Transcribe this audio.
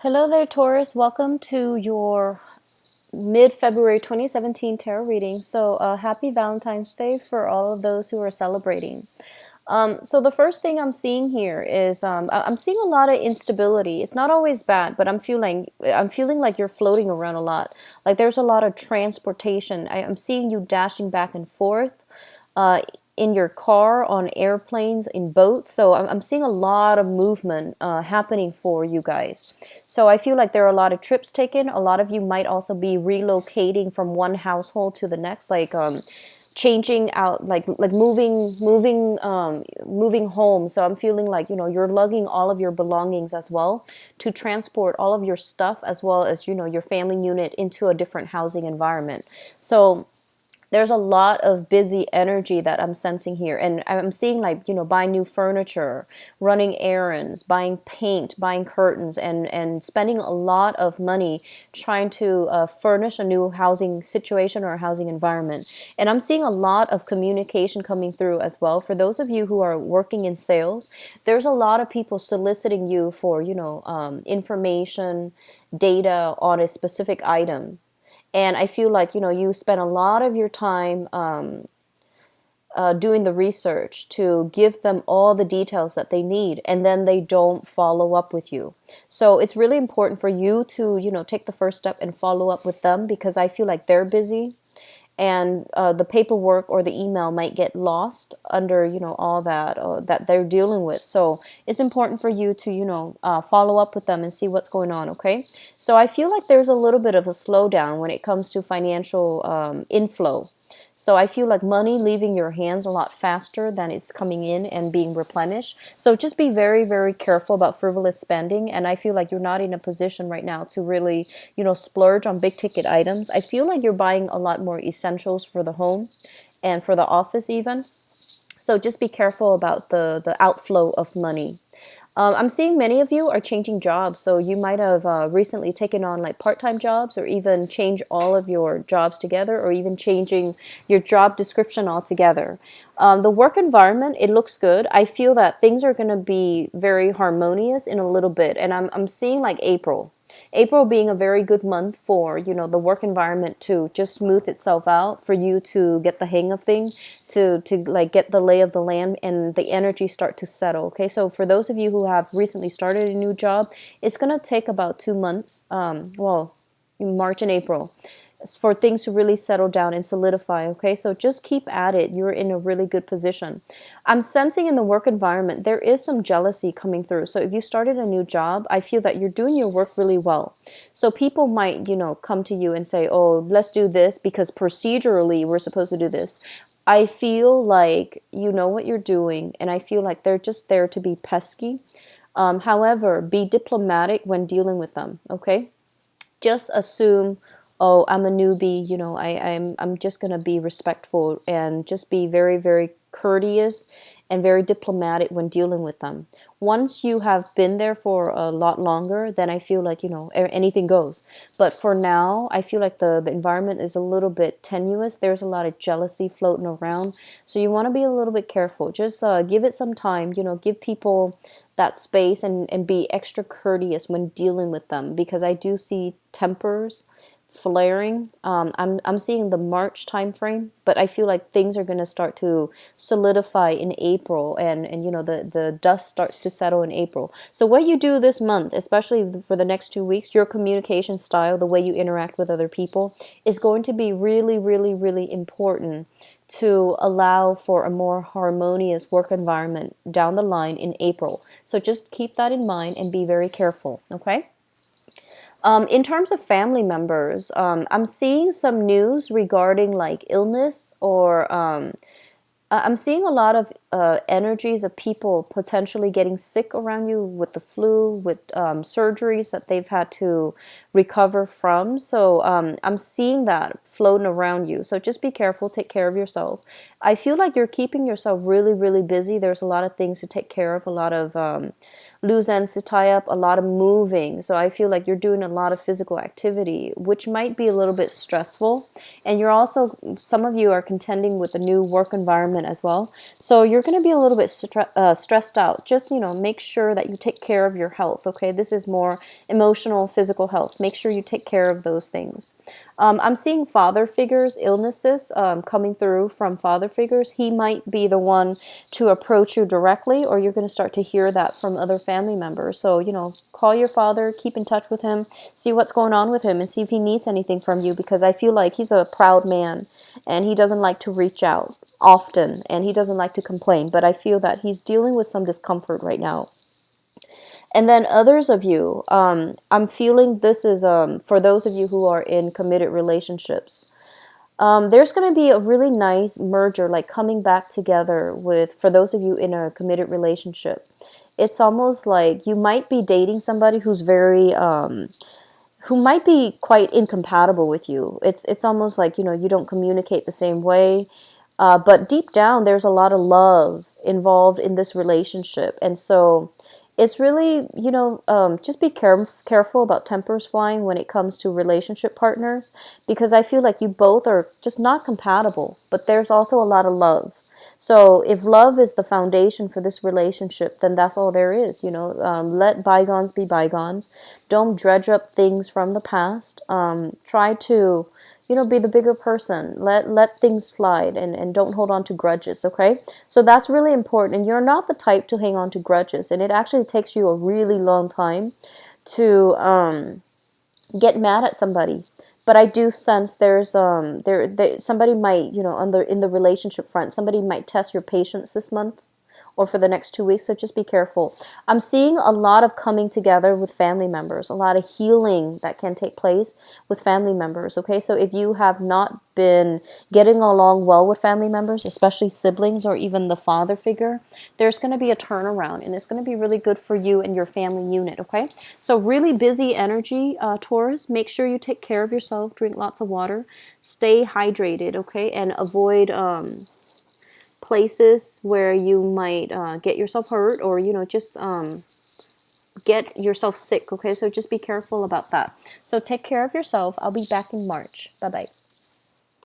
Hello there, Taurus. Welcome to your mid-February 2017 tarot reading. Happy Valentine's Day for all of those who are celebrating. So the first thing I'm seeing here is I'm seeing a lot of instability. It's not always bad, but I'm feeling like you're floating around a lot. Like there's a lot of transportation. I'm seeing you dashing back and forth. Uh, in your car, on airplanes, in boats. So I'm seeing a lot of movement happening for you guys. So I feel like there are a lot of trips taken. A lot of you might also be relocating from one household to the next, like changing out, like moving home. So I'm feeling like you're lugging all of your belongings as well to transport all of your stuff as well as your family unit into a different housing environment. So there's a lot of busy energy that I'm sensing here. And I'm seeing like, buying new furniture, running errands, buying paint, buying curtains, and spending a lot of money trying to furnish a new housing situation or a housing environment. And I'm seeing a lot of communication coming through as well. For those of you who are working in sales, there's a lot of people soliciting you for, information, data on a specific item. And I feel like, you spend a lot of your time doing the research to give them all the details that they need, and then they don't follow up with you. So it's really important for you to, take the first step and follow up with them, because I feel like they're busy, and the paperwork or the email might get lost under all that that they're dealing with. So it's important for you to follow up with them and see what's going on. Okay, so I feel like there's a little bit of a slowdown when it comes to financial inflow. So I feel like money leaving your hands a lot faster than it's coming in and being replenished. So just be very, very careful about frivolous spending. And I feel like you're not in a position right now to really, splurge on big ticket items. I feel like you're buying a lot more essentials for the home and for the office even. So just be careful about the outflow of money. I'm seeing many of you are changing jobs. So you might have recently taken on like part-time jobs, or even change all of your jobs together, or even changing your job description altogether. The work environment, it looks good. I feel that things are going to be very harmonious in a little bit. And I'm seeing like April being a very good month for, the work environment to just smooth itself out, for you to get the hang of things, to like get the lay of the land and the energy start to settle. Okay, so for those of you who have recently started a new job, it's going to take about 2 months, well, in March and April, for things to really settle down and solidify. Okay, so just keep at it. You're in a really good position. I'm sensing in the work environment there is some jealousy coming through. So if you started a new job, I feel that you're doing your work really well. So people might, come to you and say, oh, let's do this because procedurally we're supposed to do this. I feel like you know what you're doing, and I feel like they're just there to be pesky. However, be diplomatic when dealing with them. Okay, just assume, oh, I'm a newbie, I'm just gonna be respectful and just be very, very courteous and very diplomatic when dealing with them. Once you have been there for a lot longer, then I feel like, anything goes. But for now, I feel like the environment is a little bit tenuous. There's a lot of jealousy floating around. So you want to be a little bit careful. Just give it some time, give people that space, and be extra courteous when dealing with them, because I do see tempers flaring. I'm seeing the March time frame, but I feel like things are going to start to solidify in April, and the dust starts to settle in April. So what you do this month, especially for the next 2 weeks, your communication style, the way you interact with other people, is going to be really, really, really important to allow for a more harmonious work environment down the line in April. So just keep that in mind and be very careful, okay? In terms of family members, I'm seeing some news regarding like illness, or I'm seeing a lot of energies of people potentially getting sick around you with the flu, with surgeries that they've had to recover from. So I'm seeing that floating around you. So just be careful, take care of yourself. I feel like you're keeping yourself really, really busy. There's a lot of things to take care of, a lot of loose ends to tie up, a lot of moving. So I feel like you're doing a lot of physical activity, which might be a little bit stressful. And you're also, some of you are contending with a new work environment as well. So you're going to be a little bit stressed out. Just, make sure that you take care of your health, okay? This is more emotional, physical health. Make sure you take care of those things. I'm seeing father figures, illnesses coming through from father figures. He might be the one to approach you directly, or you're going to start to hear that from other family members. So, call your father, keep in touch with him, see what's going on with him, and see if he needs anything from you, because I feel like he's a proud man and he doesn't like to reach out often and he doesn't like to complain. But I feel that he's dealing with some discomfort right now. And then others of you, I'm feeling this is for those of you who are in committed relationships. There's going to be a really nice merger, like coming back together for those of you in a committed relationship. It's almost like you might be dating somebody who's who might be quite incompatible with you. It's almost like, you don't communicate the same way. But deep down, there's a lot of love involved in this relationship. And so it's really, just be careful about tempers flying when it comes to relationship partners, because I feel like you both are just not compatible, but there's also a lot of love. So if love is the foundation for this relationship, then that's all there is. Let bygones be bygones. Don't dredge up things from the past. Try to, be the bigger person. Let things slide, and don't hold on to grudges, okay? So that's really important. And you're not the type to hang on to grudges. And it actually takes you a really long time to get mad at somebody. But I do sense there's somebody might, in the relationship front, somebody might test your patience this month or for the next 2 weeks. So just be careful. I'm seeing a lot of coming together with family members, a lot of healing that can take place with family members. Okay, so if you have not been getting along well with family members, especially siblings or even the father figure, there's going to be a turnaround, and it's going to be really good for you and your family unit. Okay, so really busy energy, Taurus. Make sure you take care of yourself, drink lots of water, stay hydrated, okay, and avoid places where you might get yourself hurt, or just get yourself sick. Okay, so just be careful about that. So take care of yourself. I'll be back in March. Bye bye.